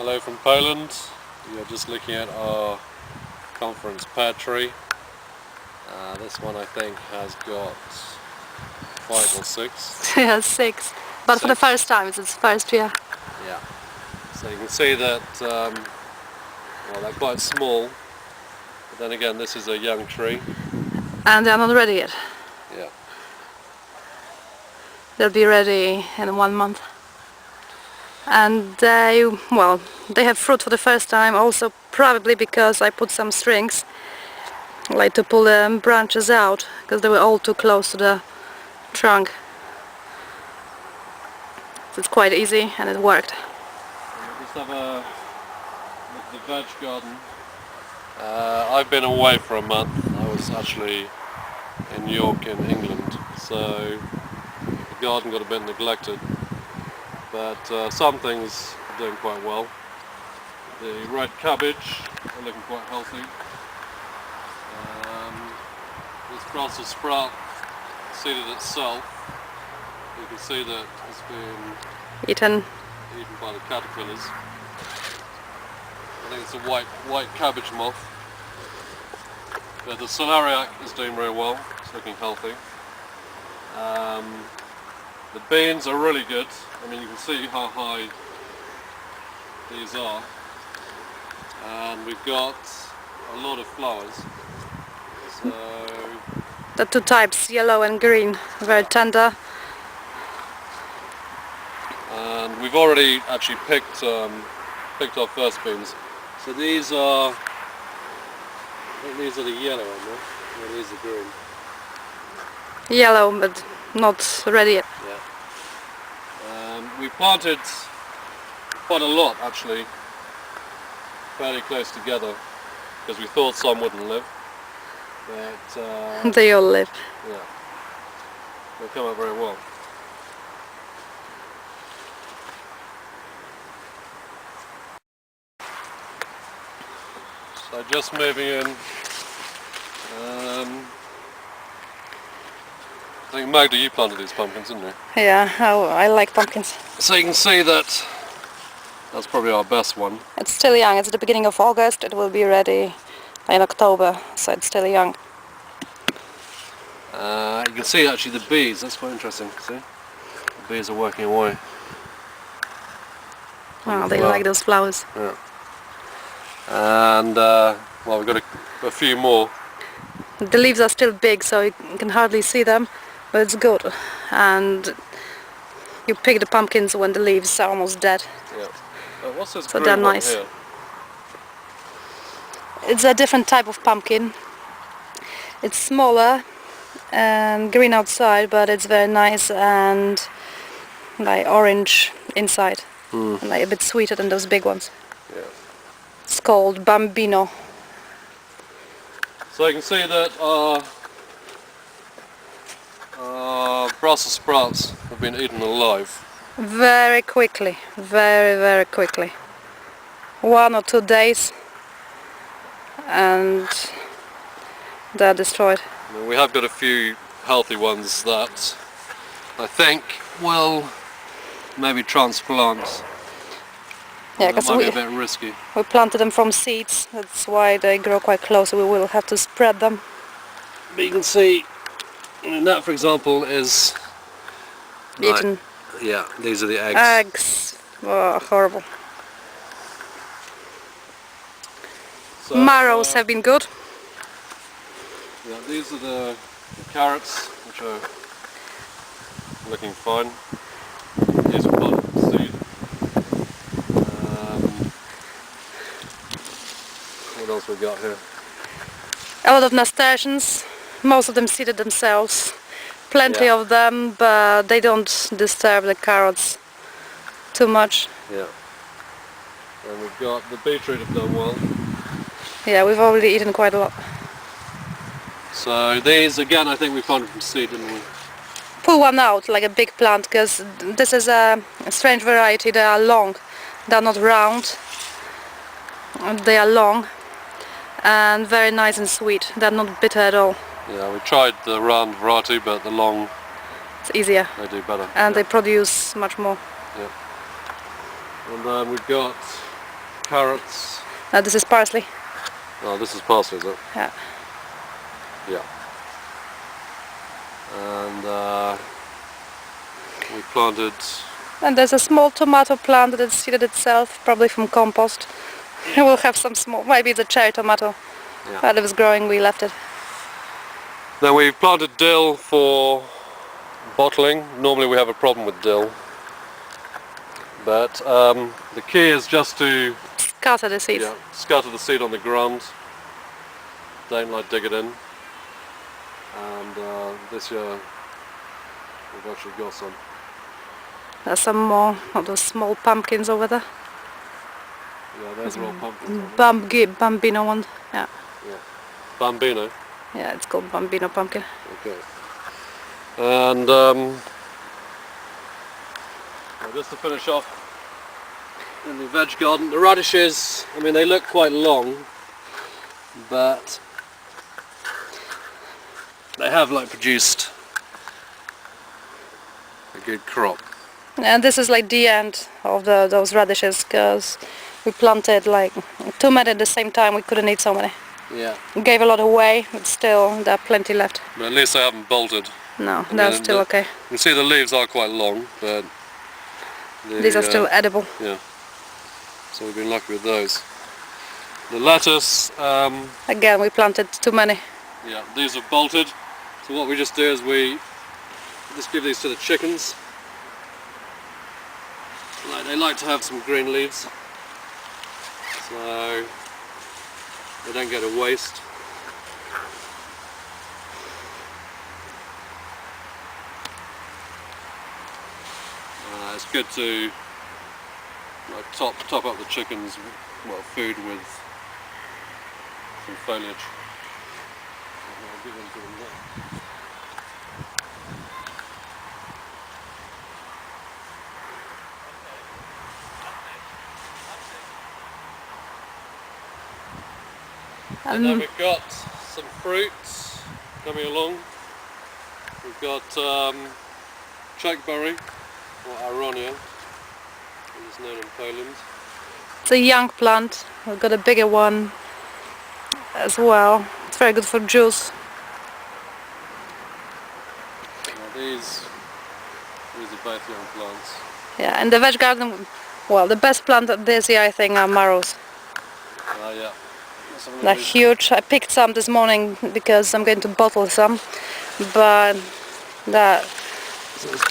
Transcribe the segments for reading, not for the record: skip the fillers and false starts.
Hello from Poland. You're just looking at our conference pear tree. This one I think has got 5 or 6. Yeah, 6. But 6. For the first time, it's its first year. Yeah. So you can see that well, they're quite small. But then again, this is a young tree. And they're not ready yet. Yeah. They'll be ready in 1 month. And they have fruit for the first time, also probably because I put some strings, like to pull the branches out, because they were all too close to the trunk. So it's quite easy and it worked. We just have a look at the veg garden. I've been away for a month. I was actually in New York in England, so the garden got a bit neglected. But some things are doing quite well. The red cabbage are looking quite healthy. This Brussels sprout seeded itself. You can see that it's been eaten by the caterpillars. I think it's a white cabbage moth. But the celeriac is doing very well. It's looking healthy. The beans are really good. I mean, you can see how high these are. And we've got a lot of flowers. So the 2 types, yellow and green, very tender. And we've already actually picked our first beans. So these are, I think these are the yellow ones, right? Or these are green. Yellow, but not ready yet. Yeah. We planted quite a lot actually, fairly close together, because we thought some wouldn't live. But they all live. Yeah. They come out very well. So just moving in. I think Magda, you planted these pumpkins, didn't you? Yeah, I like pumpkins. So you can see that that's probably our best one. It's still young. It's at the beginning of August. It will be ready in October, so it's still young. You can see actually the bees. That's quite interesting. See, the bees are working away. Oh, they like those flowers. Yeah. And well, we've got a few more. The leaves are still big, so you can hardly see them, but it's good. And you pick the pumpkins when the leaves are almost dead. Yeah. What's this so green they're one nice. Here? It's a different type of pumpkin. It's smaller and green outside, but it's very nice and like orange inside, and like a bit sweeter than those big ones. Yeah. It's called Bambino. So you can see that our Brussels sprouts have been eaten alive. Very quickly, very quickly. 1 or 2 days and they're destroyed. We have got a few healthy ones that I think will maybe transplant. Yeah, because might be a bit risky. We planted them from seeds. That's why they grow quite close. We will have to spread them. But you can see, that for example is eaten. Like, yeah, these are the eggs. Eggs. Oh, horrible. So, marrows have been good. Yeah, these are the carrots, which are looking fine. These are planted from seed. What else we got here? A lot of nasturtiums. Most of them seeded themselves. Plenty of them, but they don't disturb the carrots too much. Yeah. And we've got the beetroot have done well. Yeah, we've already eaten quite a lot. So these again, I think we planted from seed, didn't we? Pull one out like a big plant, because this is a strange variety. They are long. They are not round. They are long and very nice and sweet. They are not bitter at all. Yeah, we tried the round variety, but the long, it's easier. They do better. And they produce much more. Yeah. And then we've got carrots. This is parsley. Oh, this is parsley, is it? Yeah. Yeah. And we planted. And there's a small tomato plant that seeded itself, probably from compost. We'll have some small, maybe it's a cherry tomato. Yeah. While it was growing, we left it. Then we planted dill for bottling. Normally we have a problem with dill, but the key is just to Scatter the seeds. scatter the seed on the ground. Don't like dig it in. And this year we've actually got some. There's some more of those small pumpkins over there. Yeah, those are all pumpkins. Bambino one. Yeah. Yeah. Bambino. Yeah, it's called Bambino pumpkin. Okay. And just to finish off in the veg garden, the radishes, I mean they look quite long, but they have like produced a good crop. And this is like the end of those radishes, because we planted like too many at the same time. We couldn't eat so many. Yeah. We gave a lot away, but still there are plenty left. But at least they haven't bolted. No, they're still okay. You can see the leaves are quite long, but These are still edible. Yeah. So we've been lucky with those. The lettuce. Again, we planted too many. Yeah, these are bolted. So what we just do is we just give these to the chickens. They like to have some green leaves, so they don't get a waste. It's good to top up the chickens' food with some foliage. I'll give them to them now. And then we've got some fruits coming along. We've got chokeberry, or aronia, as it's known in Poland. It's a young plant. We've got a bigger one as well. It's very good for juice. Now these are both young plants. Yeah, and the veg garden, well, the best plant this year I think are marrows. Yeah. They're huge. I picked some this morning because I'm going to bottle some, but they're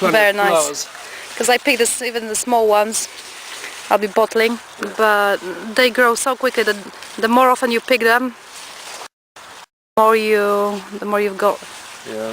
very nice. Because I picked this, even the small ones, I'll be bottling, but they grow so quickly that the more often you pick them, the more you've got. Yeah.